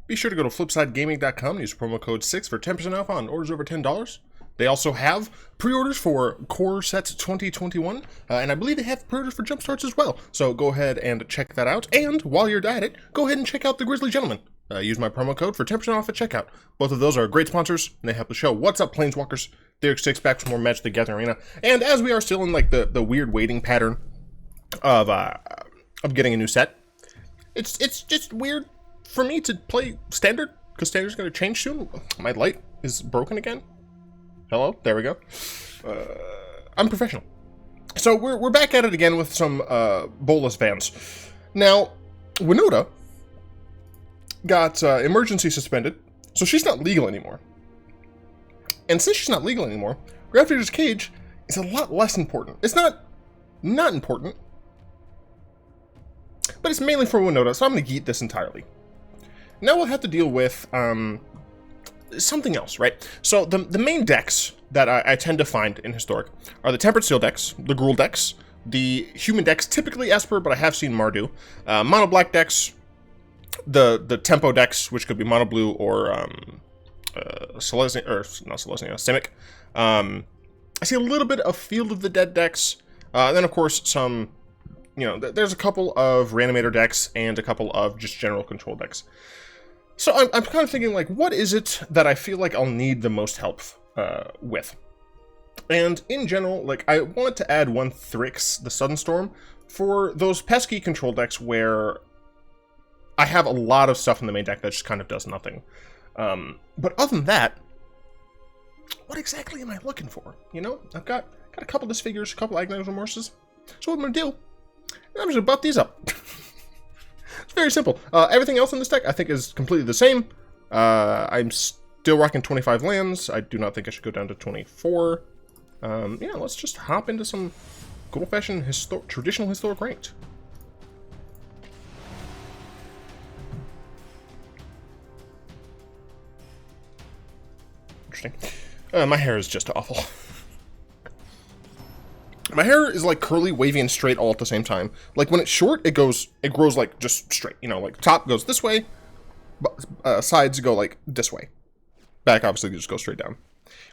Be sure to go to flipsidegaming.com and use promo code 6 for 10% off on orders over $10. They also have pre-orders for Core Sets 2021, and I believe they have pre-orders for Jumpstarts as well. So go ahead and check that out. And while you're at it, go ahead and check out the Grizzly Gentleman. Use my promo code for 10% off at checkout. Both of those are great sponsors, and they help the show. What's up, Planeswalkers? Derek Six back for more Magic the Gathering Arena. And as we are still in like the weird waiting pattern of getting a new set, it's just weird for me to play Standard, because Standard's going to change soon. My light is broken again. Hello? There we go. I'm professional. So we're back at it again with some Bolas Vans. Now, Winota got emergency suspended, so she's not legal anymore. And since she's not legal anymore, Gravedigger's Cage is a lot less important. It's not important, but it's mainly for Winota, so I'm going to yeet this entirely. Now we'll have to deal with something else, right? So the main decks that I tend to find in Historic are the Tempered Steel decks, the Gruul decks, the human decks, typically Esper, but I have seen Mardu, Mono Black decks, the Tempo decks, which could be Mono Blue or Simic. I see a little bit of Field of the Dead decks, then of course some, there's a couple of Reanimator decks and a couple of just general control decks. So I'm kind of thinking, like, what is it that I feel like I'll need the most help with? And in general, like, I wanted to add one Thrix, the Sudden Storm, for those pesky control decks where I have a lot of stuff in the main deck that just kind of does nothing. But other than that, what exactly am I looking for? I've got a couple Disfigures, a couple Agonizing Remorses. So what I'm going to do, I'm just going to buff these up. It's very simple. Everything else in this deck I think is completely the same. I'm still rocking 25 lands. I do not think I should go down to 24. Yeah, let's just hop into some good old-fashioned traditional Historic Ranked. Interesting. My hair is just awful. My hair is like curly, wavy, and straight all at the same time. Like when it's short, it grows like just straight. Like top goes this way, sides go like this way. Back obviously just goes straight down.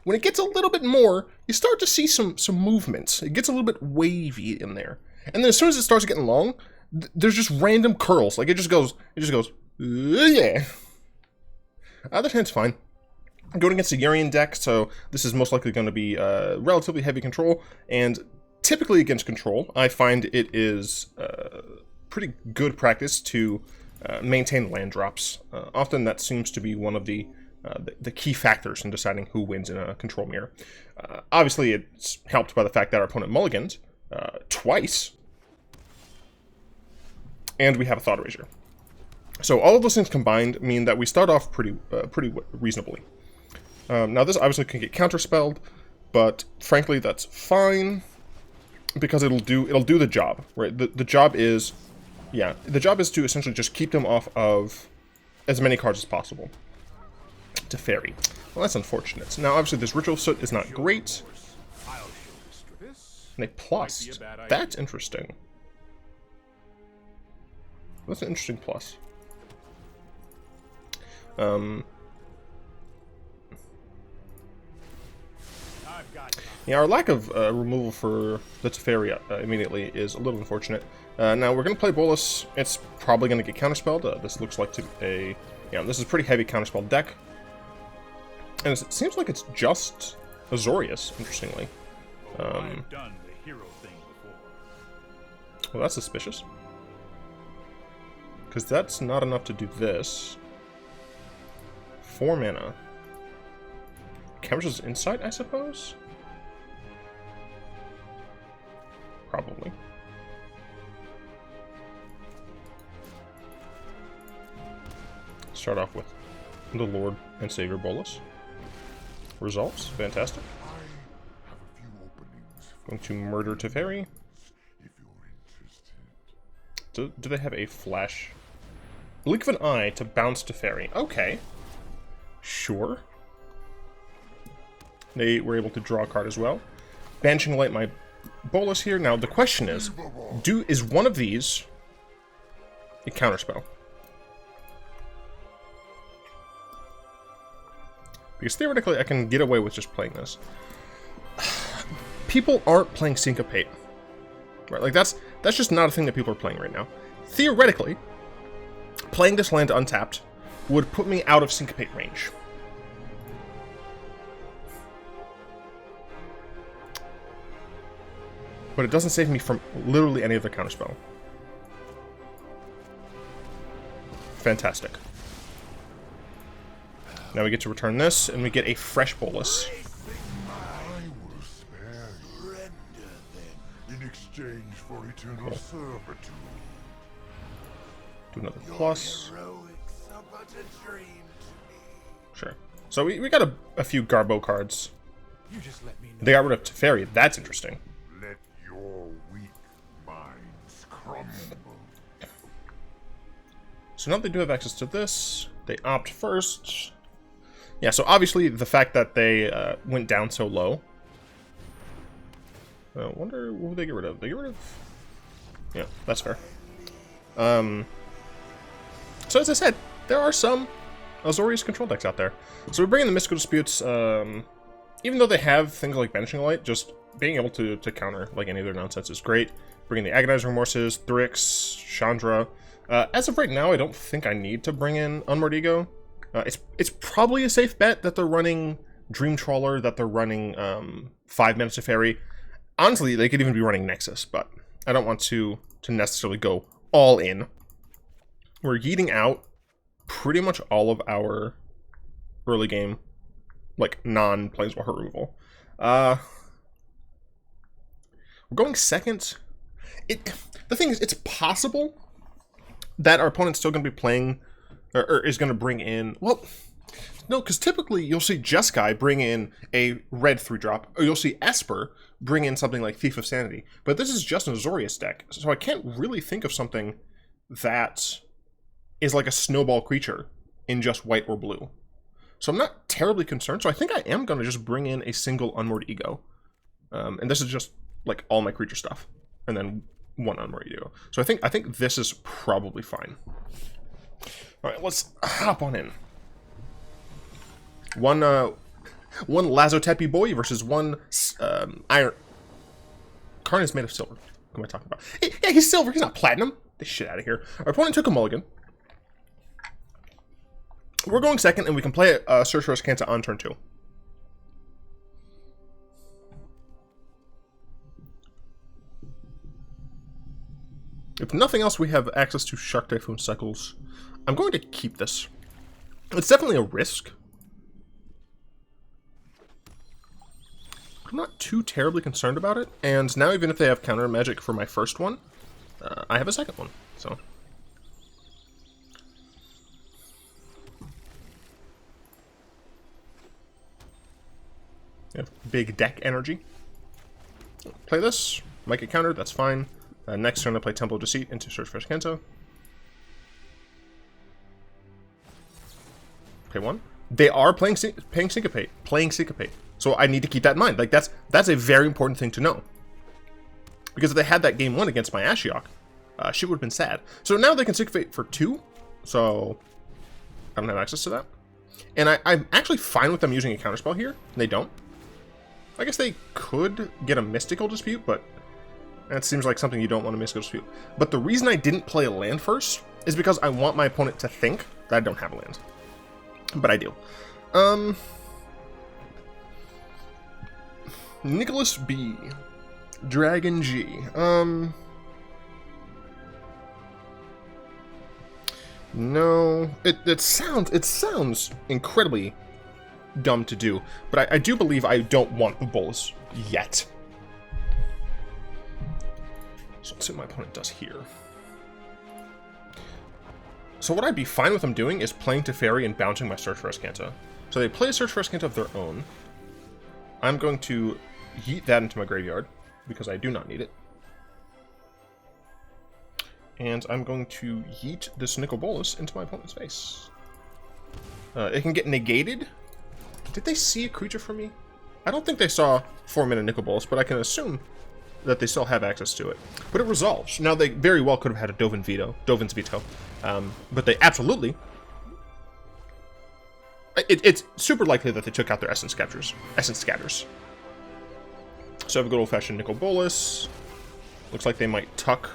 When it gets a little bit more, you start to see some movements. It gets a little bit wavy in there, and then as soon as it starts getting long, there's just random curls. Like it just goes, yeah. Other hand's fine. I'm going against a Yorion deck, so this is most likely going to be relatively heavy control, and typically against control, I find it is pretty good practice to maintain land drops. Often that seems to be one of the key factors in deciding who wins in a control mirror. Obviously, it's helped by the fact that our opponent mulligans twice, and we have a Thought Erasure. So all of those things combined mean that we start off pretty reasonably. Now this obviously can get counterspelled, but frankly that's fine because it'll do the job, right? The job is to essentially just keep them off of as many cards as possible. Teferi. Well, that's unfortunate. Now obviously this Ritual Soot is not great. And they plussed. That's interesting. That's an interesting plus. Yeah, our lack of removal for the Teferi immediately is a little unfortunate. Now we're going to play Bolas. It's probably going to get counterspelled. This looks like this is a pretty heavy counterspell deck. And it seems like it's just Azorius, interestingly. I've done the hero thing before. Well, that's suspicious. Because that's not enough to do this. 4 mana. Chemtrail's Insight, I suppose? Probably. Start off with the Lord and Savior Bolas. Results, fantastic. Going to murder Teferi. Do they have a flash? Blink of an eye to bounce Teferi. Okay. Sure. They were able to draw a card as well. Banishing Light my Bolas here. Now the question is one of these a counterspell? Because theoretically, I can get away with just playing this. People aren't playing Syncopate. Right? Like, that's just not a thing that people are playing right now. Theoretically, playing this land untapped would put me out of Syncopate range. But it doesn't save me from literally any other counterspell. Fantastic. Now we get to return this, and we get a fresh bolus. I will spare you. Render them in exchange for eternal servitude. Do another plus. Heroics are but a dream to me. Sure. So we got a few Garbo cards. You just let me know. They got rid of Teferi. That's interesting. Let your weak minds crumble. So now they do have access to this. They opt first. Yeah, so obviously the fact that they went down so low. I wonder what would they get rid of? They get rid of... Yeah, that's fair. So as I said, there are some Azorius control decks out there. So we bring in the Mystical Disputes. Even though they have things like Banishing Light, just being able to counter like any of their nonsense is great. Bring in the Agonizing Remorses, Thrix, Chandra. As of right now, I don't think I need to bring in Unmoored Ego. It's probably a safe bet that they're running Dream Trawler, that they're running 5-mana Teferi. Honestly, they could even be running Nexus, but I don't want to necessarily go all in. We're yeeting out pretty much all of our early game, like, non-Planeswalker removal. We're going second. The thing is, it's possible that our opponent's still going to be playing, or is going to bring in, well, no, because typically you'll see Jeskai bring in a red 3-drop, or you'll see Esper bring in something like Thief of Sanity. But this is just an Azorius deck, so I can't really think of something that is like a snowball creature in just white or blue. So I'm not terribly concerned, so I think I am going to just bring in a single Unmoored Ego. And this is just, like, all my creature stuff. And then one Unmoored Ego. So I think this is probably fine. Alright, let's hop on in. One Lazotepi boy versus one iron... Karn is made of silver. What am I talking about? Yeah, he's silver, he's not platinum. Get this shit out of here. Our opponent took a mulligan. We're going second, and we can play Search for Azcanta on turn 2. If nothing else, we have access to Shark Typhoon Cycles. I'm going to keep this. It's definitely a risk. I'm not too terribly concerned about it, and now even if they have counter magic for my first one, I have a second one, so... Yeah, big deck energy. Play this, might get countered, that's fine. Next turn I play Temple of Deceit into Search for Azcanta. Play one. They are playing Syncopate. So I need to keep that in mind. Like that's a very important thing to know. Because if they had that game 1 against my Ashiok, she would have been sad. So now they can Syncopate for 2. So I don't have access to that. And I'm actually fine with them using a counterspell here. They don't. I guess they could get a Mystical Dispute, but that seems like something you don't want a Mystical Dispute. But the reason I didn't play a land first is because I want my opponent to think that I don't have a land. But I do. Nicholas B. Dragon G. No. It sounds incredibly dumb to do, but I do believe I don't want the bolus yet. So let's see what my opponent does here. So what I'd be fine with them doing is playing Teferi and bouncing my Search for Azcanta. So they play a Search for Azcanta of their own. I'm going to yeet that into my graveyard, because I do not need it. And I'm going to yeet this Nicol Bolas into my opponent's face. It can get negated. Did they see a creature from me? I don't think they saw 4-mana Nicol Bolas, but I can assume that they still have access to it. But it resolves. Now, they very well could have had a Dovin's Veto. But they absolutely It's super likely that they took out their Essence Scatters. So I have a good old-fashioned Nicol Bolas. Looks like they might tuck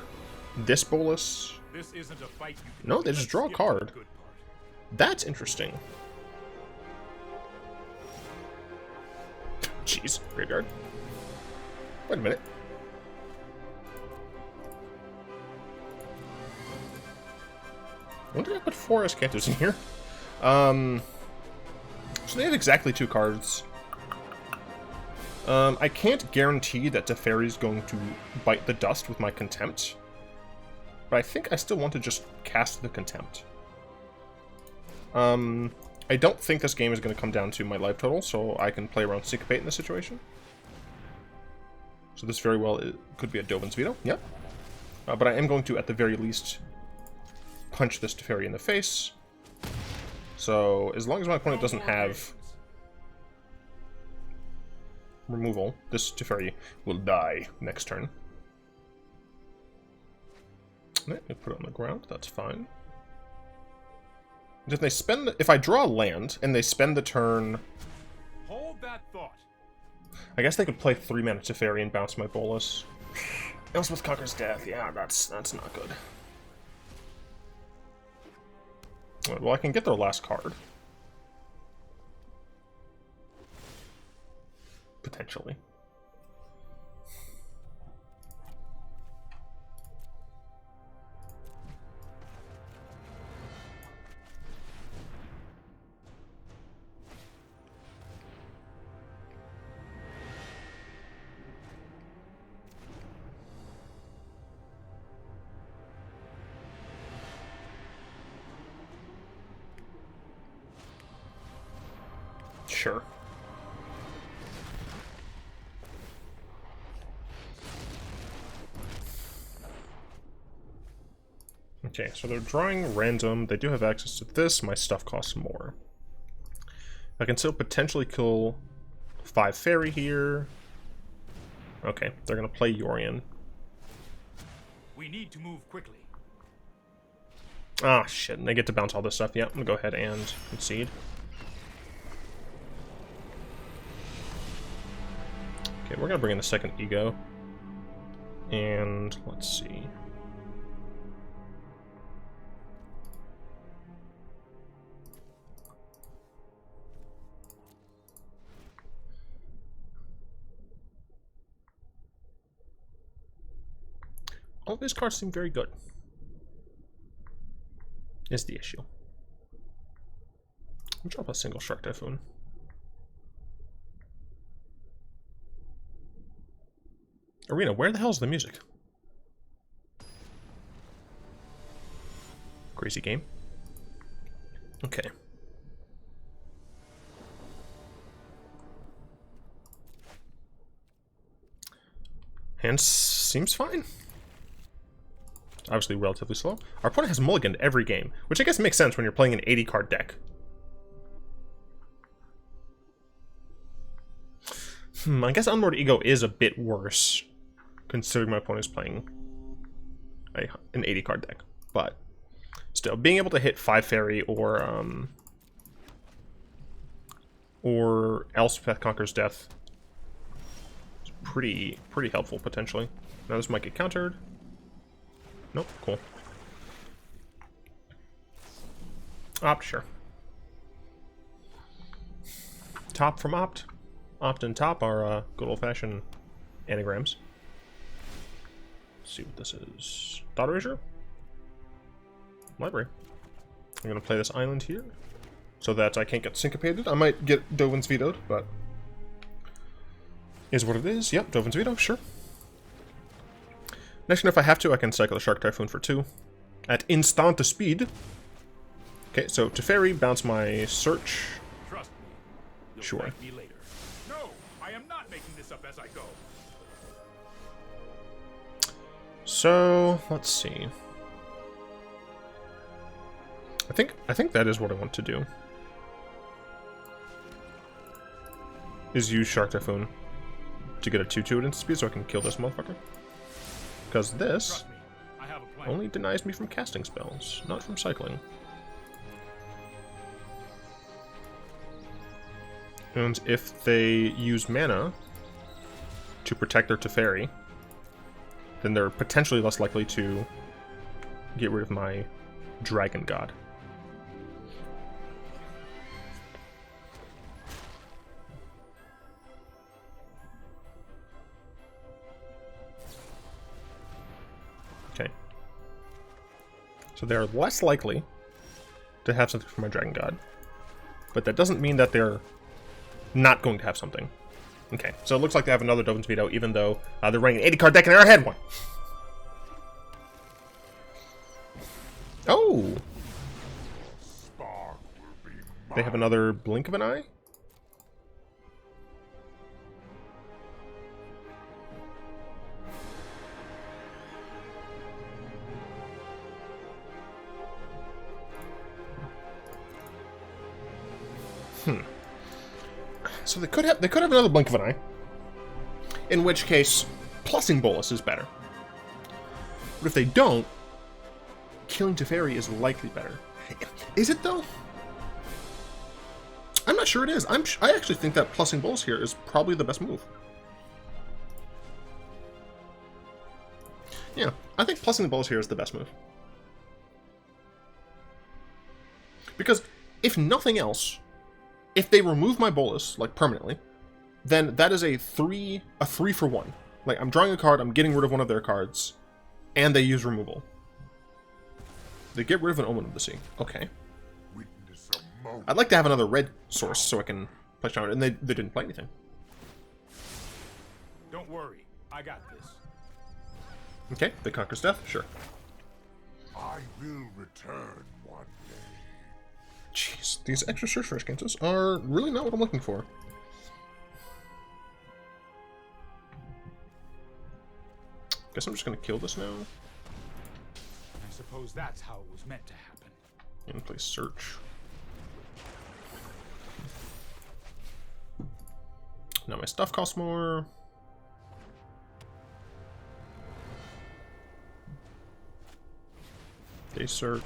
this Bolas. This isn't a fight you can No, they just draw a skip to the card. good part. That's interesting. Jeez, graveyard. Wait a minute. When did I put 4 Escantos in here? So they have exactly 2 cards. I can't guarantee that Teferi's going to bite the dust with my Contempt. But I think I still want to just cast the Contempt. I don't think this game is going to come down to my life total, so I can play around Syncopate in this situation. So this very well could be a Dovin's Veto, yep. But I am going to, at the very least, punch this Teferi in the face. So, as long as my opponent doesn't have removal, this Teferi will die next turn. Let me put it on the ground, that's fine. If they spend, if I draw land and they spend the turn, Hold that thought. I guess they could play 3 mana Teferi and bounce my Bolas. Elspeth Conquers Death, yeah, that's not good. Alright, well, I can get their last card. Potentially. Sure. Okay, so they're drawing random. They do have access to this. My stuff costs more. I can still potentially kill 5 fairy here. Okay, they're gonna play Yorion. We need to move quickly. Ah, shit. And they get to bounce all this stuff. Yeah, I'm gonna go ahead and concede. Okay, we're gonna bring in the second ego. And let's see. All of these cards seem very good. Is the issue. I'll drop a single Shark Typhoon. Arena, where the hell's the music? Crazy game. Okay. Hand seems fine. Obviously relatively slow. Our opponent has mulliganed every game, which I guess makes sense when you're playing an 80 card deck. I guess Unlord Ego is a bit worse, considering my opponent's playing an 80 card deck. But still, being able to hit 5 fairy or Elspeth Conquers Death is pretty helpful potentially. Now this might get countered. Nope, cool. Opt, sure. Top from Opt. Opt and Top are good old-fashioned anagrams. Let's see what this is. Thought Erasure? Library. I'm gonna play this island here so that I can't get syncopated. I might get Dovin's vetoed, but is what it is. Yep, Dovin's veto, sure. Next turn, if I have to, I can cycle a Shark Typhoon for 2 at instant speed. Okay, so Teferi, bounce my search. Trust me. You'll Sure. thank me later. No, I am not making this up as I go. So let's see. I think that is what I want to do. Is use Shark Typhoon to get a 2/2 at instant speed so I can kill this motherfucker. Because this Trust me. I have a plan. only denies me from casting spells, not from cycling. And if they use mana to protect their Teferi, then they're potentially less likely to get rid of my Dragon God. Okay. So they're less likely to have something for my Dragon God. But that doesn't mean that they're not going to have something. Okay, so it looks like they have another Dovin's Veto, even though they're running an 80-card deck and they already had one. Oh! They have another Blink of an Eye? So they could have another Blink of an Eye. In which case, plussing Bolas is better. But if they don't, killing Teferi is likely better. Is it though? I'm not sure it is. I actually think that plussing Bolas here is probably the best move. Yeah, I think plussing Bolas here is the best move. Because if nothing else, if they remove my Bolas, like permanently, then that is a 3 for 1. Like, I'm drawing a card, I'm getting rid of one of their cards, and they use removal. They get rid of an Omen of the Sea. Okay. I'd like to have another red source so I can play Chandra, and they didn't play anything. Don't worry, I got this. Okay, they conquers death, sure. I will return one day. Jeez, these extra search chances are really not what I'm looking for. Guess I'm just gonna kill this now. I suppose that's how it was meant to happen. And play search. Now my stuff costs more. They search.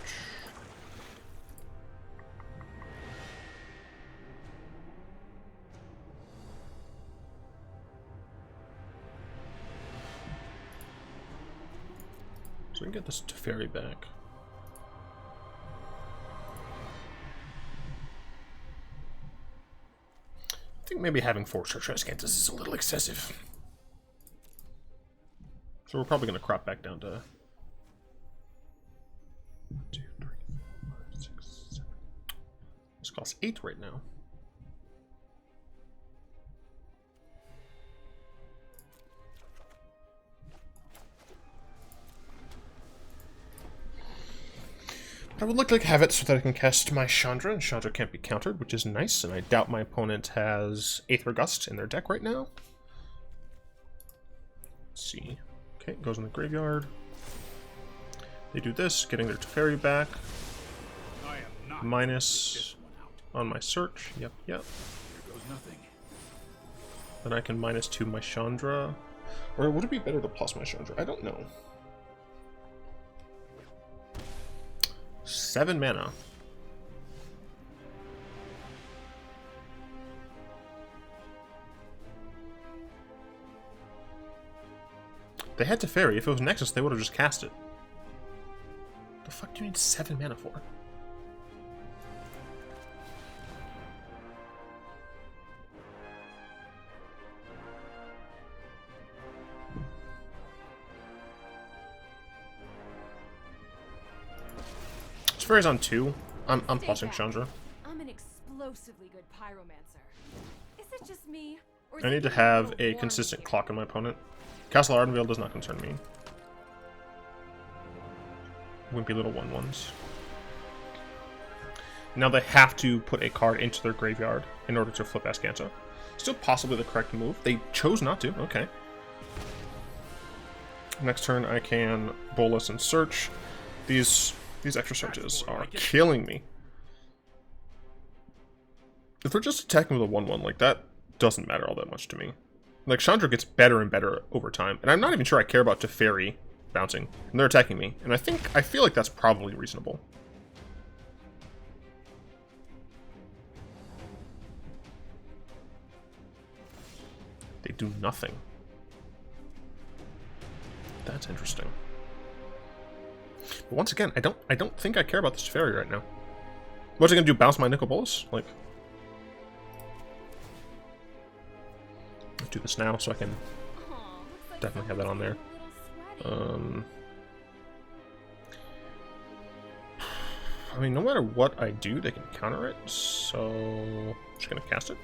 So we can get this Teferi back. I think maybe having 4 Search Rescantus is a little excessive. So we're probably going to crop back down to 2, 3, 4, 5, 6, 7. This costs 8 right now. I would like to have it so that I can cast my Chandra, and Chandra can't be countered, which is nice, and I doubt my opponent has Aether Gust in their deck right now. Let's see. Okay, goes in the graveyard. They do this, getting their Teferi back. I am not Minus this one out. on my search. Yep. Here goes nothing. Then I can -2 my Chandra. Or would it be better to plus my Chandra? I don't know. 7 mana. They had Teferi. If it was Nexus, they would have just cast it. The fuck do you need 7 mana for? Teferi's on 2. I'm plussing Chandra. I'm an explosively good pyromancer. Is it just me? Or is I it need to getting have little a warm consistent here? clock on my opponent. Castle Ardenvale does not concern me. Wimpy little 1/1s. Now they have to put a card into their graveyard in order to flip Azcanta. Still possibly the correct move. They chose not to. Okay. Next turn I can Bolas and search. These extra searches are killing me. If they're just attacking with a 1/1, like, that doesn't matter all that much to me. Like, Chandra gets better and better over time, and I'm not even sure I care about Teferi bouncing, and they're attacking me, and I feel like that's probably reasonable. They do nothing. That's interesting. But once again, I don't think I care about this Teferi right now. What's it gonna do? Bounce my Nicol Bolas? Like, let's do this now so I can Aw, looks like definitely have that on there. someone's getting a little sweaty. I mean, no matter what I do, they can counter it. So, I'm just gonna cast it.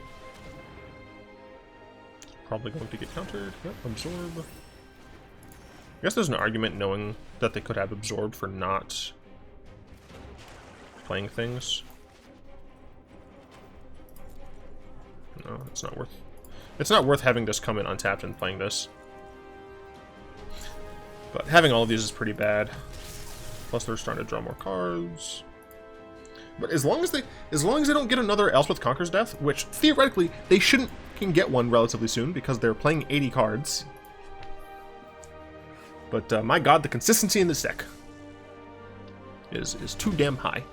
It's probably going to get countered. Yep, absorb. I guess there's an argument knowing that they could have absorbed for not playing things. No, it's not worth. It's not worth having this come in untapped and playing this. But having all of these is pretty bad. Plus, they're starting to draw more cards. But as long as they don't get another Elspeth Conquers Death, which theoretically they can get one relatively soon because they're playing 80 cards. But my god, the consistency in this deck is too damn high.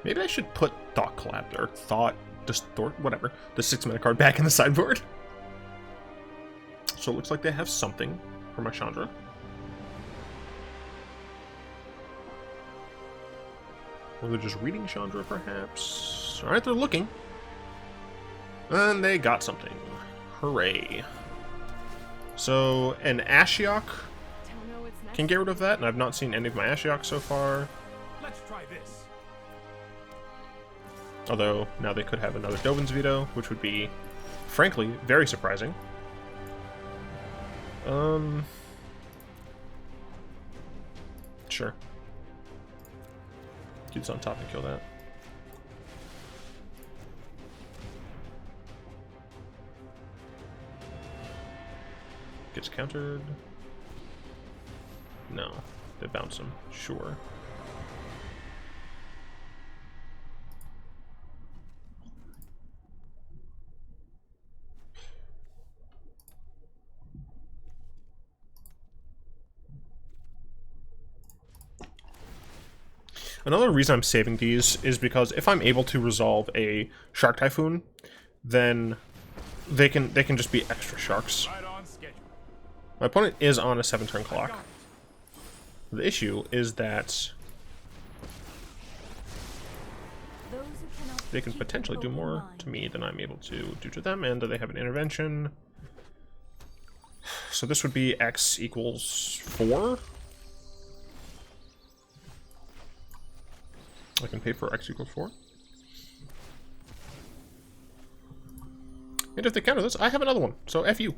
Maybe I should put Thought Collapse or Thought Distort, whatever, the 6-mana card back in the sideboard. So it looks like they have something for my Chandra. Or they're just reading Chandra, perhaps. Alright, they're looking. And they got something. Hooray. So, an Ashiok Don't know what's next. can get rid of that, and I've not seen any of my Ashiok so far. Let's try this. Although, now they could have another Dovin's Veto, which would be, frankly, very surprising. Sure. Dude's on top and kill that. Gets countered. No. They bounce him. Sure. Another reason I'm saving these is because if I'm able to resolve a Shark Typhoon, then they can just be extra sharks. Right on schedule. My opponent is on a 7-turn Got clock. it. The issue is that Those who cannot they can keep potentially an do open more mind. to me than I'm able to do to them, and they have an intervention. So this would be X equals 4. I can pay for X equals 4. And if they counter this, I have another one. So F you.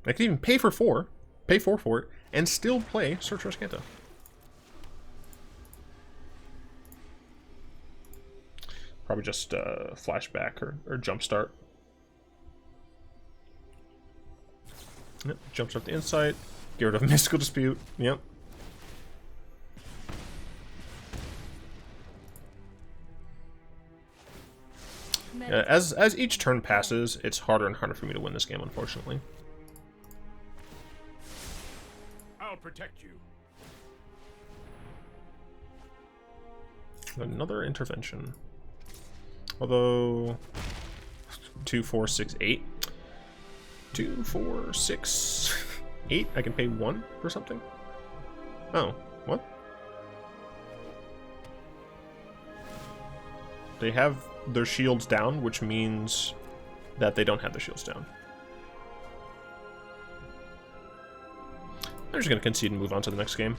I can even pay for 4, pay 4 for it, and still play Search for Scanta. Probably just flashback or jumpstart. Yep, jumpstart the insight. Get rid of Mystical Dispute. Yep. As each turn passes, it's harder and harder for me to win this game, unfortunately. I'll protect you. Another intervention. Although 2, 4, 6, 8. 2, 4, 6, 8. I can pay 1 for something. Oh, what? They have their shields down, which means that they don't have their shields down. They're just going to concede and move on to the next game.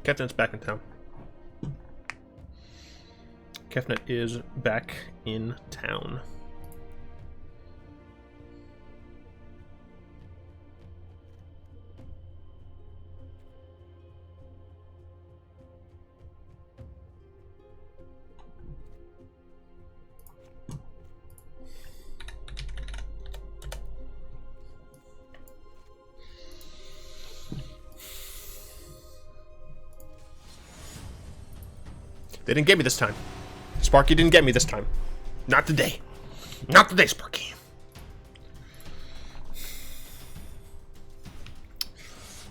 Kefnet's back in town. Kefnet is back in town. They didn't get me this time. Sparky didn't get me this time. Not today. Not today, Sparky.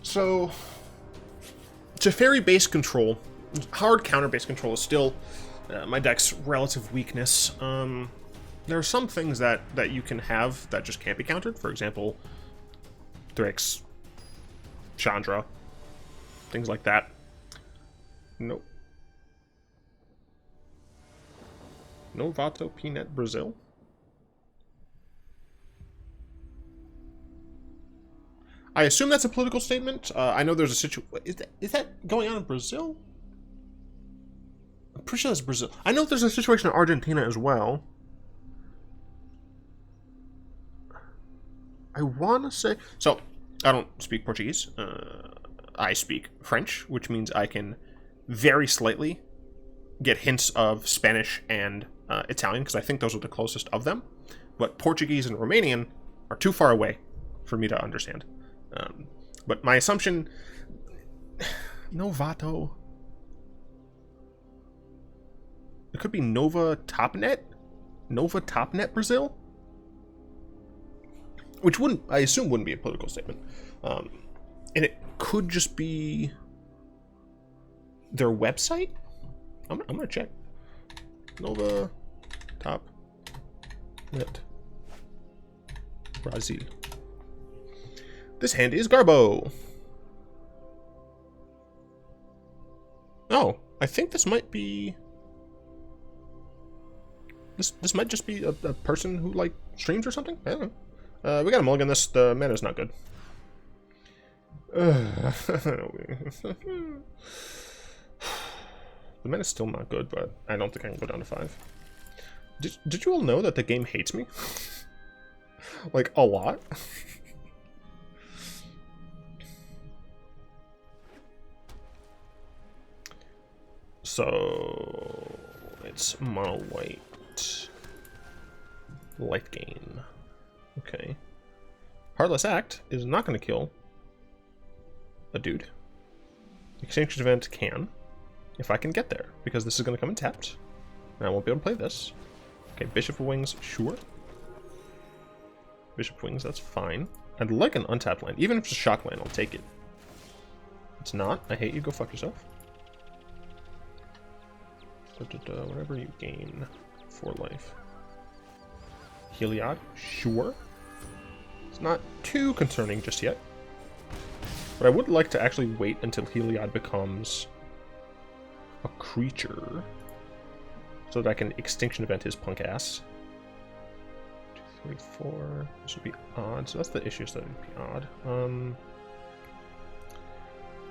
So, Teferi-based control, hard counter-based control is still my deck's relative weakness. There are some things that you can have that just can't be countered. For example, Thryx, Chandra, things like that. Nope. Novato Peanut Brazil. I assume that's a political statement. I know there's a situation. Is that going on in Brazil? I'm pretty sure that's Brazil. I know there's a situation in Argentina as well. I want to say... So, I don't speak Portuguese. I speak French, which means I can very slightly get hints of Spanish and Italian, because I think those are the closest of them. But Portuguese and Romanian are too far away for me to understand. But my assumption... Novato... It could be Nova Topnet? Nova Topnet Brazil? Which wouldn't, I assume, wouldn't be a political statement. And it could just be their website? I'm gonna check. Nova Topnet Brazil. This hand is Garbo. Oh, I think this might be... This might just be a person who, like, streams or something? I don't know. We got a mulligan this. The mana's not good. The mana's still not good, but I don't think I can go down to 5. Did you all know that the game hates me? Like, a lot? So... It's mono white. Life gain. Okay. Heartless Act is not going to kill a dude. Extinction Event can, if I can get there, because this is going to come in tapped, and I won't be able to play this. Okay, Bishop of Wings, sure. Bishop of Wings, that's fine. I'd like an untapped land. Even if it's a shock land, I'll take it. It's not. I hate you. Go fuck yourself. Whatever you gain for life. Heliod, sure. It's not too concerning just yet. But I would like to actually wait until Heliod becomes a creature, so that I can Extinction Event his punk ass. 2, 3, 4. This would be odd. So that's the issue, so that would be odd.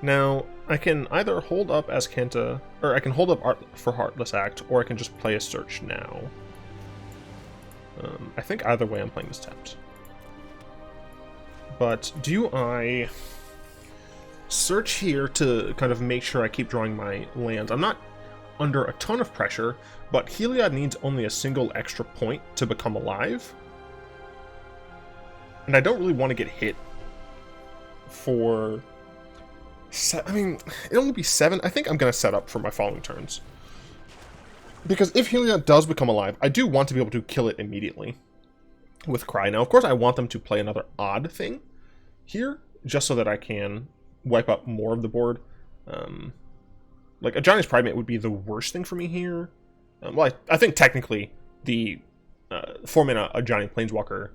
Now, I can either hold up as Kenta, or I can hold up Art for Heartless Act, or I can just play a search now. I think either way I'm playing this tapped. But do I search here to kind of make sure I keep drawing my lands? I'm not under a ton of pressure, but Heliod needs only a single extra point to become alive. And I don't really want to get hit for... I mean, it'll only be 7. I think I'm going to set up for my following turns. Because if Heliod does become alive, I do want to be able to kill it immediately with Cry. Now, of course, I want them to play another odd thing here, just so that I can wipe up more of the board. Like, a Johnny's Pridemate would be the worst thing for me here. Well, I think technically the 4-mana Ajani Planeswalker,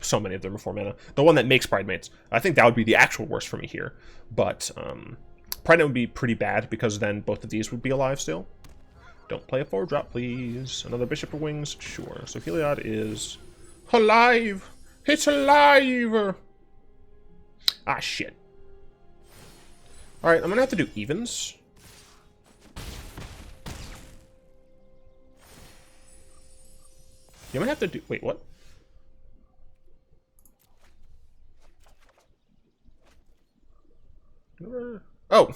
so many of them are 4 mana, the one that makes Pridemates, I think that would be the actual worst for me here. But Pridemate would be pretty bad, because then both of these would be alive still. Don't play a 4-drop, please. Another Bishop of Wings? Sure. So Heliod is alive! It's alive! Ah, shit. Alright, I'm gonna have to do evens. You might have to do... Wait, what? Oh!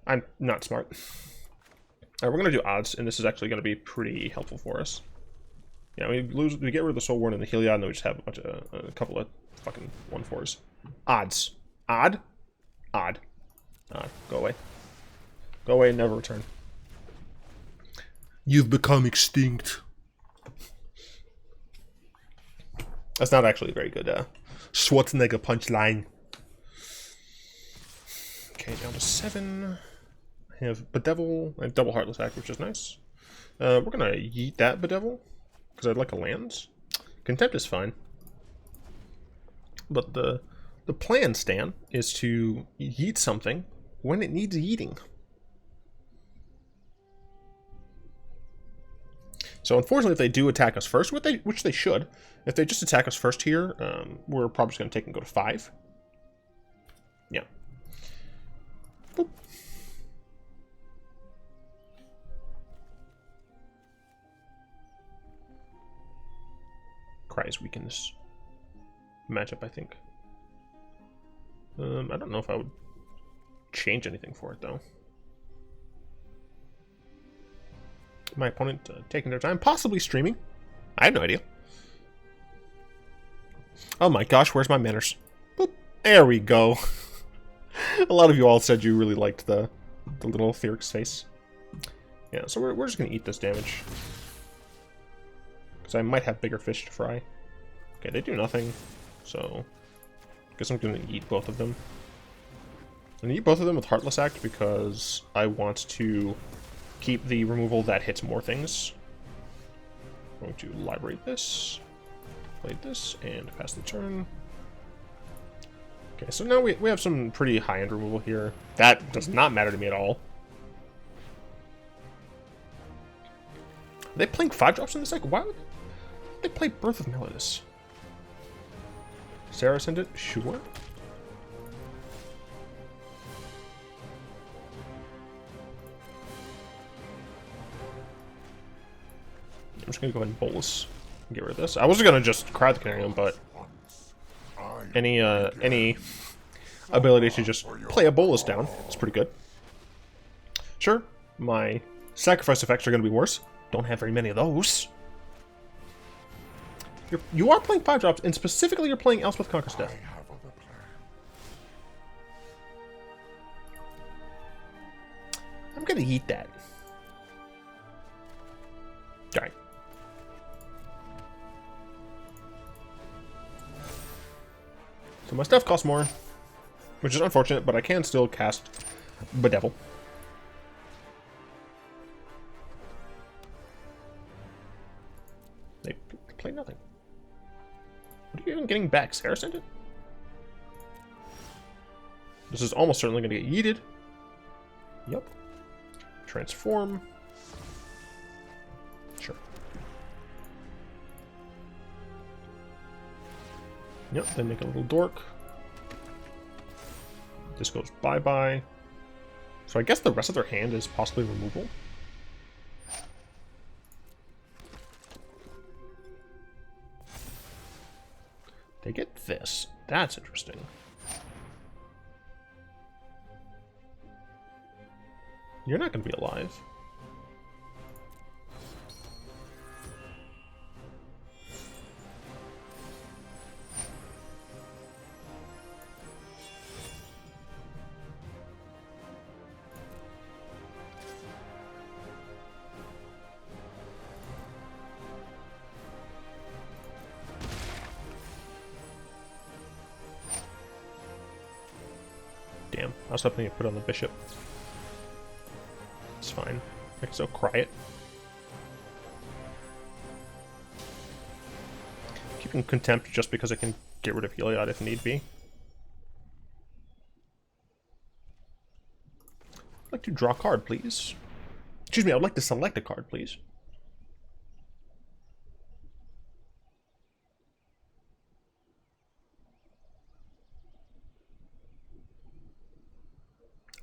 I'm not smart. Alright, we're going to do odds, and this is actually going to be pretty helpful for us. Yeah, we get rid of the Soul Warden and the Heliod, and then we just have a couple of fucking 1/4s. Odds. Odd? Odd. Odd. Go away. Go away and never return. You've become extinct. That's not actually a very good Schwarzenegger punchline. Okay, down to 7. I have Bedevil and double Heartless Act, which is nice. We're gonna yeet that Bedevil because I'd like a land. Contempt is fine, but the plan, Stan, is to yeet something when it needs yeeting. So unfortunately, if they do attack us first, which they should, if they just attack us first here, we're probably just going to take and go to 5. Yeah. Boop. Cries weakens matchup, I think. I don't know if I would change anything for it, though. My opponent taking their time, possibly streaming. I have no idea. Oh my gosh, where's my manners? Boop. There we go. A lot of you all said you really liked the little Theurix face. Yeah, so we're just going to eat this damage. Because I might have bigger fish to fry. Okay, they do nothing. So, I guess I'm going to eat both of them. I'm going to eat both of them with Heartless Act because I want to keep the removal that hits more things. I'm going to liberate this, play this, and pass the turn. Okay, so now we have some pretty high-end removal here. That does not matter to me at all. Are they playing 5-drops in this deck? Why would they play Birth of Melodus? Sarah send it? Sure. I'm just gonna go ahead and bolus and get rid of this. I was gonna just cry the Canarium, but any ability to just play a bolus down is pretty good. Sure, my sacrifice effects are gonna be worse. Don't have very many of those. You are playing 5-drops, and specifically you're playing Elspeth Conquers Death. I'm gonna eat that. Alright. So my stuff costs more, which is unfortunate, but I can still cast Bedevil. They play nothing. What are you even getting back? Sarah sent it? This is almost certainly going to get yeeted. Yep. Transform. Sure. Yep, then make a little dork. This goes bye-bye. So I guess the rest of their hand is possibly removal. They get this. That's interesting. You're not going to be alive. Damn, I was hoping to put on the bishop. It's fine. I can still cry it. Keeping Contempt just because I can get rid of Heliod if need be. I'd like to draw a card, please. Excuse me, I would like to select a card, please.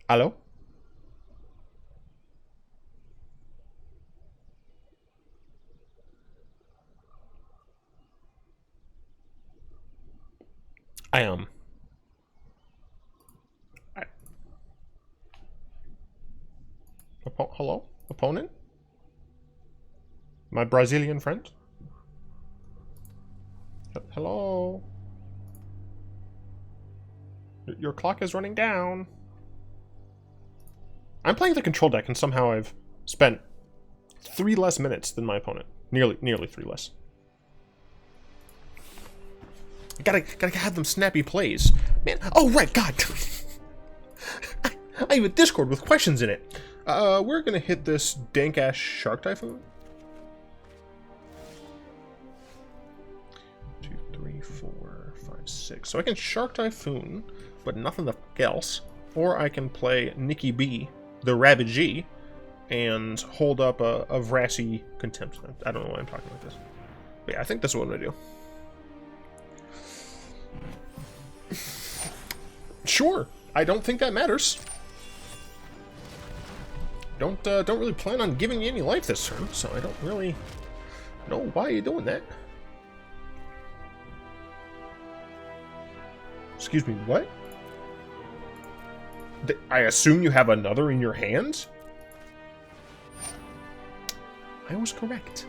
Hello? Hello? Opponent? My Brazilian friend? Hello? Your clock is running down. I'm playing the control deck, and somehow I've spent 3 less minutes than my opponent. Nearly 3 less. Gotta have them snappy plays. Man, oh right, God. I have a Discord with questions in it. We're gonna hit this dank-ass Shark Typhoon. 2, 3, 4, 5, 6. So I can Shark Typhoon, but nothing the fuck else. Or I can play Nikki B, the Ravagee, and hold up a Vrassy Contempt. I don't know why I'm talking like this. But yeah, I think that's what I'm gonna do. Sure, I don't think that matters. Don't really plan on giving you any life this turn, so I don't really know why you're doing that. Excuse me, what? I assume you have another in your hands? I was correct.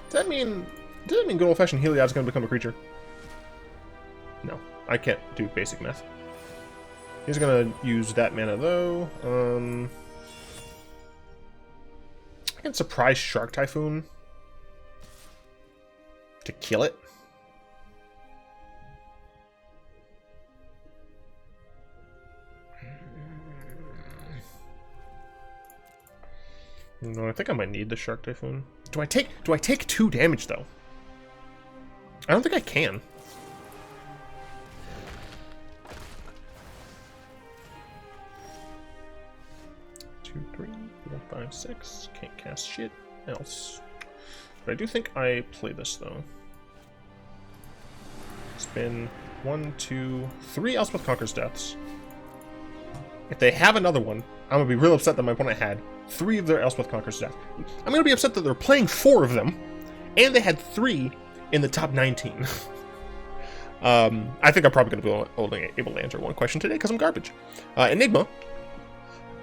Does that mean good old-fashioned Heliod's gonna become a creature? No, I can't do basic math. He's gonna use that mana though. I can surprise Shark Typhoon to kill it. No, I think I might need the Shark Typhoon. Do I take 2 damage though? I don't think I can. 2, 3, 4, 5, 6. Can't cast shit else. But I do think I play this though. Spin 1, 2, 3 Elspeth Conquers Deaths. If they have another one, I'm gonna be real upset that my opponent had 3 of their Elspeth Conquers Death. I'm gonna be upset that they're playing 4 of them, and they had 3 in the top 19. I think I'm probably gonna be only able to answer one question today because I'm garbage. Enigma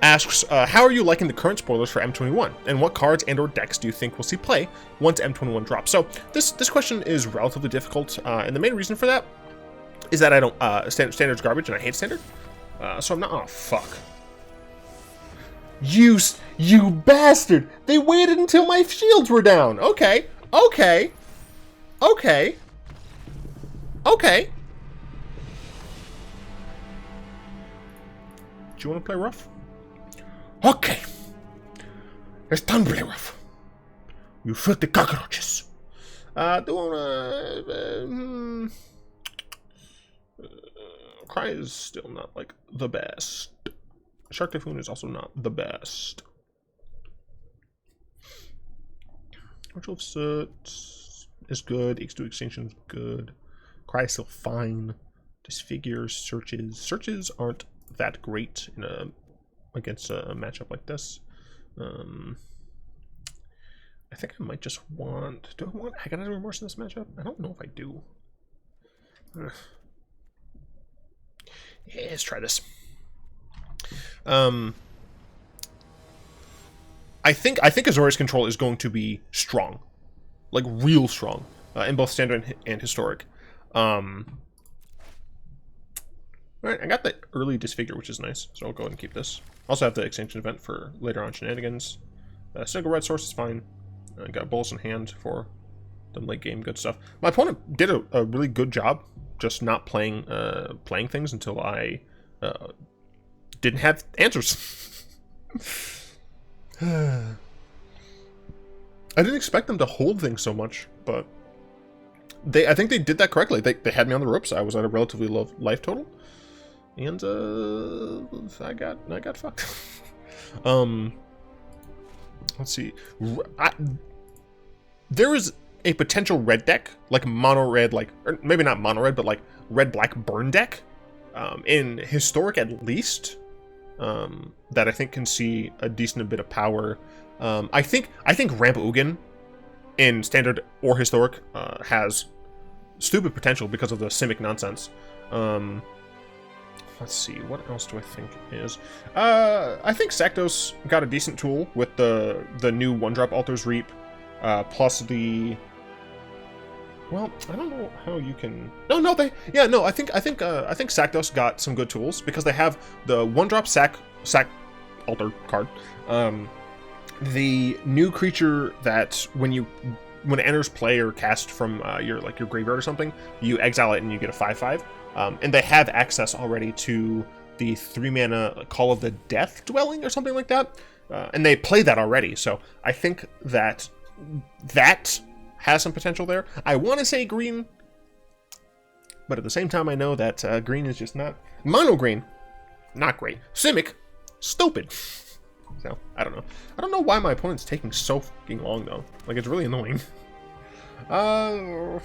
asks, how are you liking the current spoilers for M21, and what cards and/or decks do you think we'll see play once M21 drops? So this question is relatively difficult, and the main reason for that is that I don't standard's garbage and I hate standard. So I'm not. Oh fuck! You bastard! They waited until my shields were down. Okay. Okay. Okay. Okay. Do you want to play rough? Okay. It's time to play rough. You filthy cockroaches. Cry is still not, like, the best. Shark Typhoon is also not the best. Ritual of Soot is good. X2 Extinction is good. Cry is still fine. Disfigures, Searches. Searches aren't that great in against a matchup like this. I think I might just want... Do I want Agonizer Remorse in this matchup? I don't know if I do. Yeah, let's try this. I think Azorius Control is going to be strong, like real strong, in both standard and historic. Alright, I got the early Disfigure, which is nice, so I'll go ahead and keep this. Also have the Extinction event for later on shenanigans. Single red source is fine. Got Bolus in hand for the late game good stuff. My opponent did a really good job just not playing things until I didn't have answers. I didn't expect them to hold things so much, but I think they did that correctly. They had me on the ropes. I was at a relatively low life total, and I got fucked. Let's see. There is a potential red deck, like mono red, or maybe not mono red, but like red black burn deck, in historic at least, that I think can see a decent bit of power. I think Ramp Ugin in standard or historic has stupid potential because of the Simic nonsense. Let's see, what else do I think is... I think Saktos got a decent tool with the new 1-drop Altar's Reap, plus the... Well, I don't know how you can... No, they... Yeah, no, I think Saktos got some good tools, because they have the 1-drop Sack Altar card, the new creature that when it enters play or cast from your graveyard or something, you exile it and you get a 5/5. And they have access already to the 3-mana Call of the Death Dwelling or something like that. And they play that already, so I think that has some potential there. I want to say green, but at the same time I know that green is just not... Mono green, not great. Simic, stupid. So, I don't know. I don't know why my opponent's taking so fucking long, though. Like, it's really annoying. I'm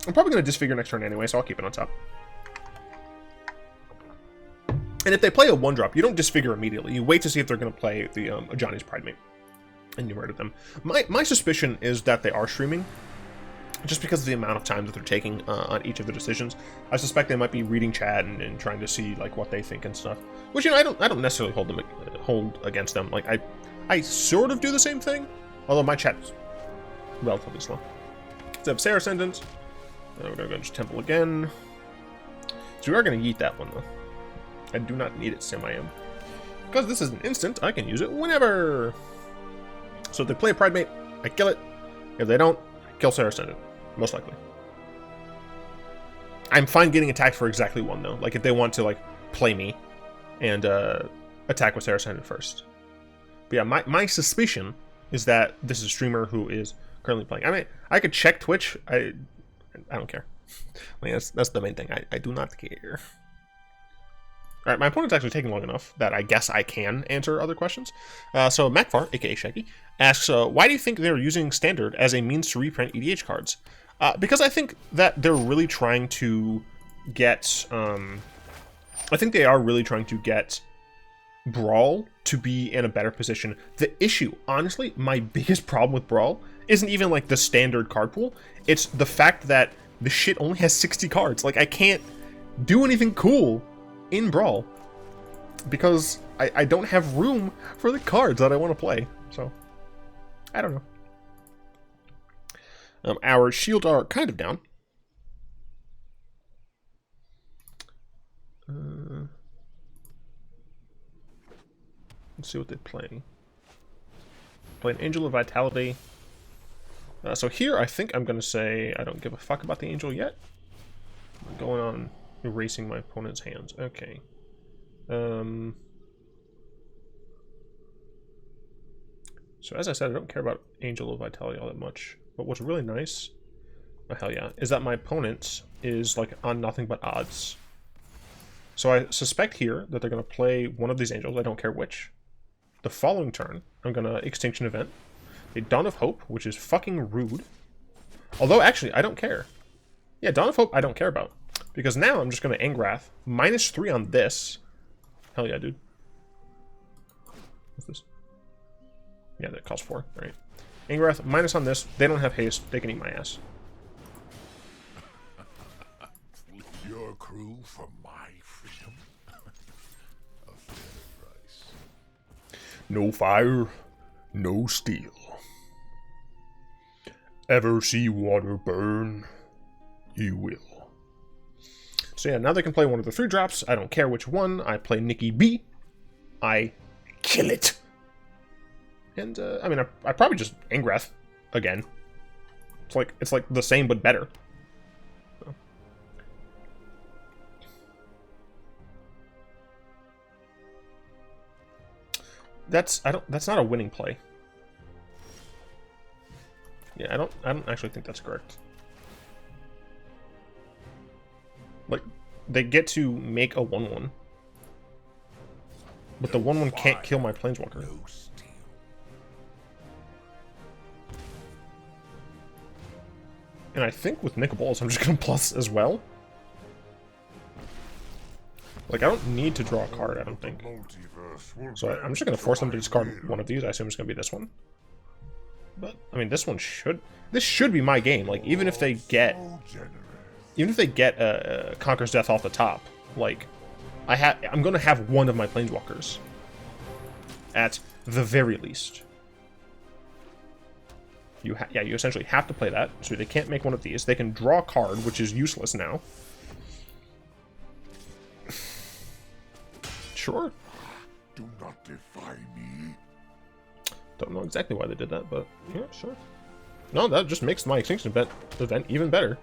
probably going to disfigure next turn anyway, so I'll keep it on top. And if they play a 1-drop, you don't disfigure immediately. You wait to see if they're going to play the Johnny's Pridemate. And you murder them. My suspicion is that they are streaming, just because of the amount of time that they're taking on each of the decisions. I suspect they might be reading chat and trying to see like what they think and stuff. Which, you know, I don't necessarily hold against them. Like I sort of do the same thing, although my chat's relatively slow. So I have Sarah Ascendant. We're gonna go just Temple again. So we are gonna yeet that one though. I do not need it, Sim-I-Am. Because this is an instant, I can use it whenever. So if they play a Pridemate, I kill it. If they don't, I kill Sarah Ascendant. Most likely. I'm fine getting attacked for exactly one, though. Like, if they want to, like, play me and attack with Sarah Ascendant first. But yeah, my suspicion is that this is a streamer who is currently playing. I mean, I could check Twitch. I don't care. I mean, that's the main thing. I do not care. Alright, my opponent's actually taking long enough that I guess I can answer other questions. So Macfar, aka Shaggy, asks, why do you think they're using Standard as a means to reprint EDH cards? Because I think that they're really trying to get... I think they are really trying to get Brawl to be in a better position. The issue, honestly, my biggest problem with Brawl isn't even like the standard card pool. It's the fact that the shit only has 60 cards. Like, I can't do anything cool in Brawl because I don't have room for the cards that I want to play. So, I don't know. Our shields are kind of down. Let's see what they're playing. Playing Angel of Vitality. So here, I think I'm going to say I don't give a fuck about the Angel yet. I'm going on erasing my opponent's hands. Okay. So as I said, I don't care about Angel of Vitality all that much. But what's really nice, oh hell yeah, is that my opponent is like on nothing but odds. So I suspect here that they're going to play one of these angels, I don't care which. The following turn, I'm going to Extinction Event. A Dawn of Hope, which is fucking rude. Although, actually, I don't care. Yeah, Dawn of Hope I don't care about. Because now I'm just going to Angrath. -3 on this. Hell yeah, dude. What's this? Yeah, that costs 4. Alright. Angrath, minus on this. They don't have haste. They can eat my ass. Your crew for my freedom. A fair price. No fire, no steel. Ever see water burn? You will. So yeah, now they can play one of the 3 drops. I don't care which one. I play Nikki B. I kill it. And I mean, I probably just Angrath again. It's like the same but better. So. That's not a winning play. Yeah, I don't actually think that's correct. Like, they get to make a 1/1. But the 1/1 can't kill my Planeswalker. And I think with Nicol Bolas, I'm just gonna plus as well. Like, I don't need to draw a card, I don't think. So I'm just gonna force them to discard one of these. I assume it's gonna be this one. But, I mean, this should be my game. Like, even if they get... even if they get Conqueror's Death off the top, like, I'm going to have one of my Planeswalkers. At the very least. You essentially have to play that, so they can't make one of these. They can draw a card, which is useless now. Sure. Do not defy me. Don't know exactly why they did that, but yeah, sure. No, that just makes my Extinction event even better.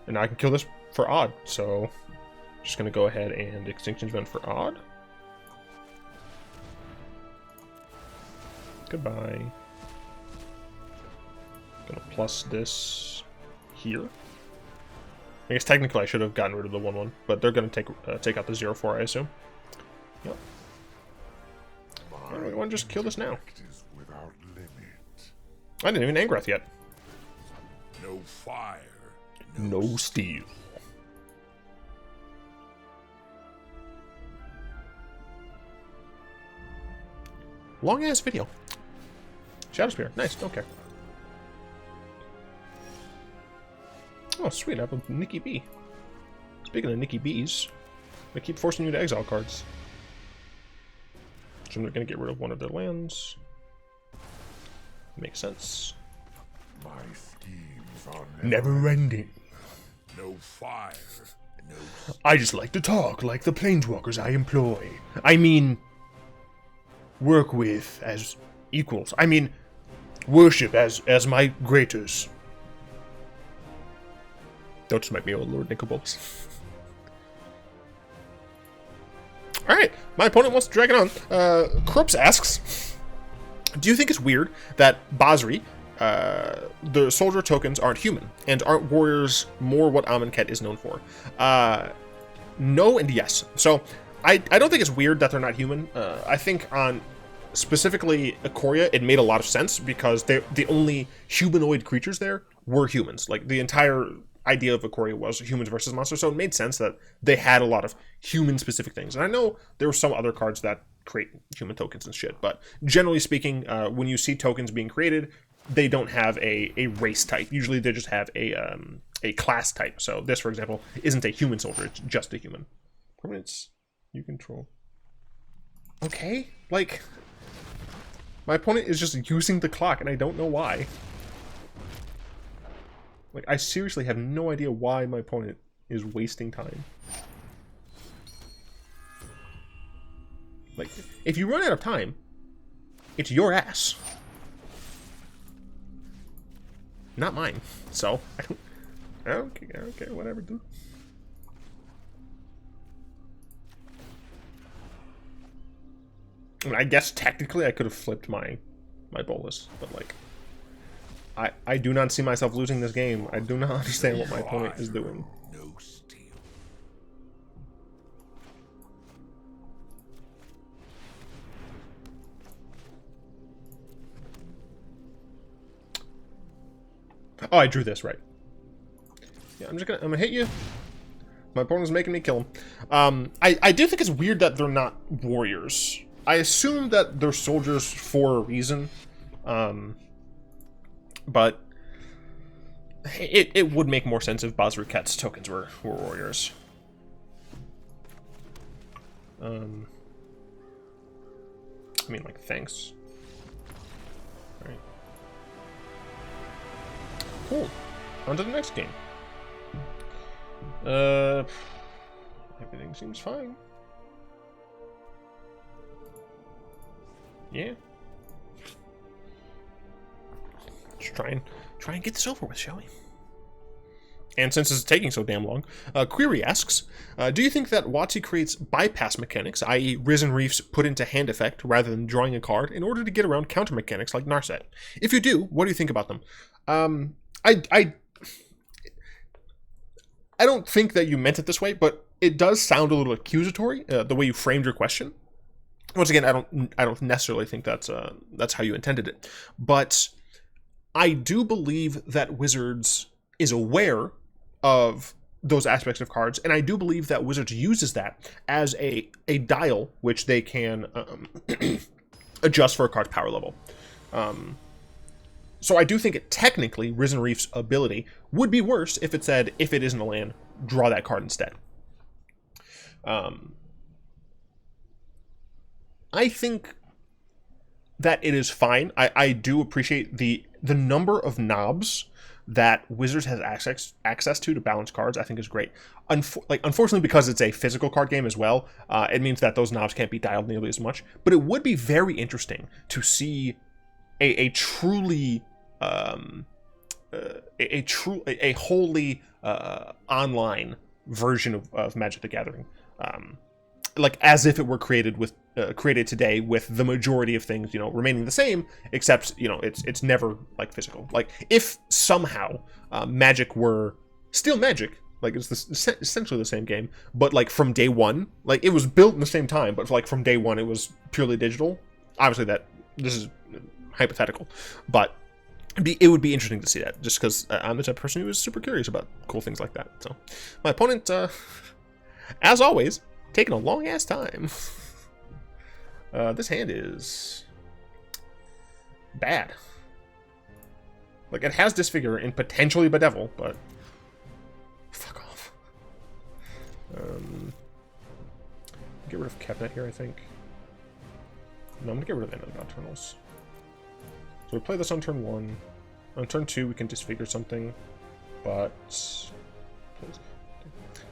And now I can kill this for odd, so just gonna go ahead and Extinction event for odd. Goodbye. Gonna plus this here. I guess technically I should have gotten rid of the 1/1, but they're gonna take out the 0/4, I assume. Yep. I want to just kill this now. Is without limit. I didn't even Angrath yet. No fire. No steel. Long ass video. Shadow Spear, nice, don't care. Oh, sweet, I have a Nikki B. Speaking of Nikki B's, they keep forcing you to exile cards. So I'm gonna get rid of one of their lands. Makes sense. My schemes are Never ending. no fire. No. I just like to talk like the planeswalkers I employ. I mean, work with as equals. I mean, worship as my greaters. Don't smite me, oh Lord Nicobolus. Alright, my opponent wants to drag it on. Krups asks, do you think it's weird that Basri, the soldier tokens aren't human, and aren't warriors more what Amonkhet is known for? No and yes. So, I don't think it's weird that they're not human. I think on specifically Ikoria, it made a lot of sense because the only humanoid creatures there were humans. Like, the entire idea of Ikoria was humans versus monsters, so it made sense that they had a lot of human-specific things. And I know there were some other cards that create human tokens and shit, but generally speaking, when you see tokens being created, they don't have a race type. Usually they just have a class type. So this, for example, isn't a human soldier, it's just a human. Permanents you control. Okay, like, my opponent is just using the clock, and I don't know why. Like, I seriously have no idea why my opponent is wasting time. Like, if you run out of time, it's your ass. Not mine. So, I don't care, whatever, dude. I mean, I guess technically I could have flipped my Bolas, but like, I do not see myself losing this game. I do not understand what my opponent is doing. No steel. Oh, I drew this right. Yeah, I'm gonna hit you. My opponent's making me kill him. I do think it's weird that they're not warriors. I assume that they're soldiers for a reason. But it would make more sense if Basri Ket's tokens were warriors. I mean, like, thanks. Alright. Cool. On to the next game. Everything seems fine. Yeah. Just try and get this over with, shall we? And since it's taking so damn long, Query asks, do you think that WotC creates bypass mechanics, i.e. Risen Reefs put into hand effect rather than drawing a card, in order to get around counter mechanics like Narset? If you do, what do you think about them? I don't think that you meant it this way, but it does sound a little accusatory, the way you framed your question. Once again, I don't necessarily think that's how you intended it, but I do believe that Wizards is aware of those aspects of cards, and I do believe that Wizards uses that as a dial which they can adjust for a card's power level. So I do think it technically, Risen Reef's ability would be worse if it said, if it isn't a land, draw that card instead. I think that it is fine. I do appreciate the number of knobs that Wizards has access to balance cards. I think is great. Unfortunately, because it's a physical card game as well, it means that those knobs can't be dialed nearly as much. But it would be very interesting to see a truly a wholly online version of Magic the Gathering, like as if it were created today, with the majority of things remaining the same, except it's never like physical. Like if somehow Magic were still Magic, like it's essentially the same game, but like from day one, like it was built in the same time, but like from day one it was purely digital. Obviously this is hypothetical, but it would be interesting to see that, just because I'm the type of person who is super curious about cool things like that. So my opponent, as always, taking a long ass time. This hand is bad. Like it has Disfigure and potentially Bedevil, but fuck off. Get rid of Kevnet here, I think. No, I'm gonna get rid of End of the Nocturnals. So we play this on turn 1. On turn 2, we can Disfigure something, but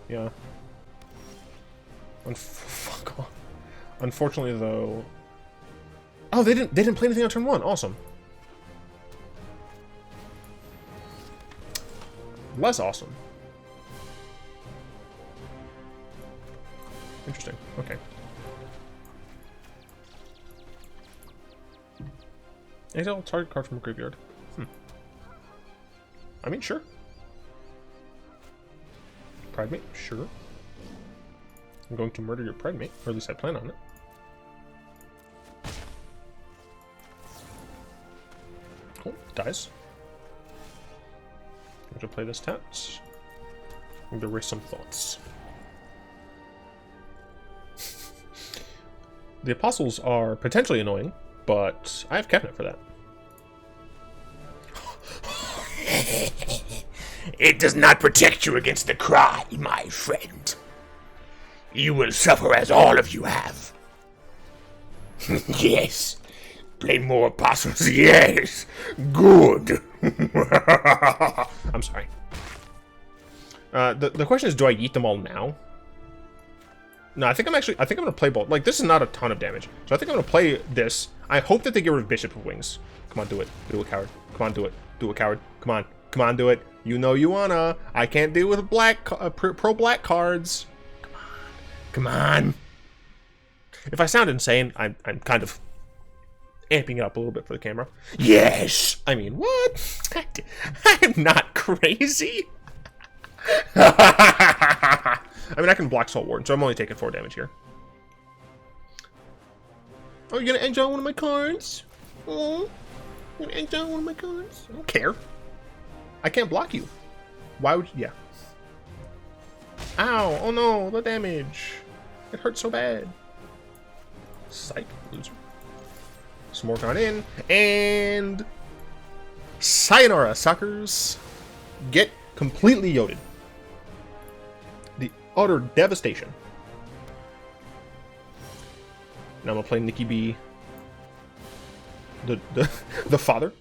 yeah. Fuck off. Unfortunately, though. Oh, they didn't play anything on turn 1. Awesome. Less awesome. Interesting. Okay. Exile target card from a graveyard. I mean, sure. Pridemate, sure. I'm going to murder your Pridemate, or at least I plan on it. Cool, dies. I'm going to play this taps. I'm going to erase some thoughts. The Apostles are potentially annoying, but I have Kevnet for that. It does not protect you against the cry, my friend. You will suffer as all of you have. Yes. Play more Apostles, yes. Good. I'm sorry. The question is, do I yeet them all now? No, I think I'm gonna play both. Like, this is not a ton of damage, so I think I'm gonna play this. I hope that they get rid of Bishop with Wings. Come on, do it. Do it, coward. Come on, do it. Do it, coward. Come on. Come on, do it. You know you wanna. I can't deal with pro-black cards. Come on. Come on. If I sound insane, I'm kind of amping it up a little bit for the camera. Yes. I mean, what? I'm not crazy. I mean, I can block Salt Warden, so I'm only taking 4 damage here. Oh, you're gonna exile one of my cards? Oh, you're gonna exile one of my cards? I don't care. I can't block you. Why would you? Yeah. Ow! Oh no, the damage. It hurts so bad. Psych, loser. Smorgon in, and sayonara, suckers. Get completely yoded. The utter devastation. Now I'm gonna play Nikki B. The father.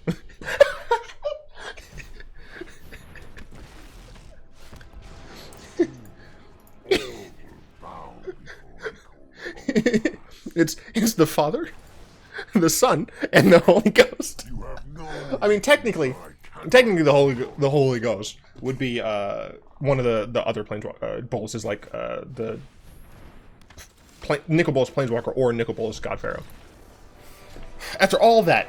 It's the Father, the Son, and the Holy Ghost. I mean, technically the Holy Ghost would be one of the other planeswalker Bolas is like the Nicol Bolas Planeswalker or Nicol Bolas God Pharaoh. After all that,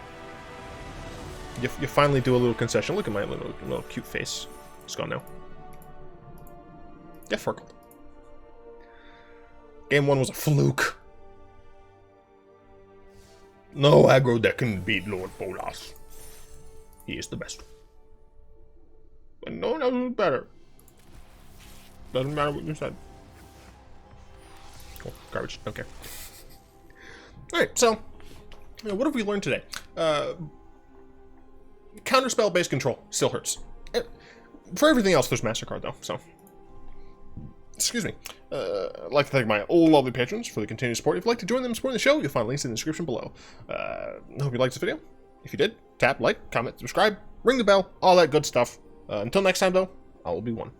you finally do a little concession. Look at my little cute face. It's gone now. Yeah, Farkle. Game 1 was a fluke. No aggro that can beat Lord Bolas. He is the best. But no one else is better. Doesn't matter what you said. Cool. Garbage. Don't care. Alright, so what have we learned today? Counterspell based control still hurts. For everything else, there's MasterCard though, so. Excuse me. I'd like to thank my lovely patrons for the continued support. If you'd like to join them supporting the show, you'll find links in the description below. I hope you liked this video. If you did, tap like, comment, subscribe, ring the bell, all that good stuff. Until next time though, I will be one.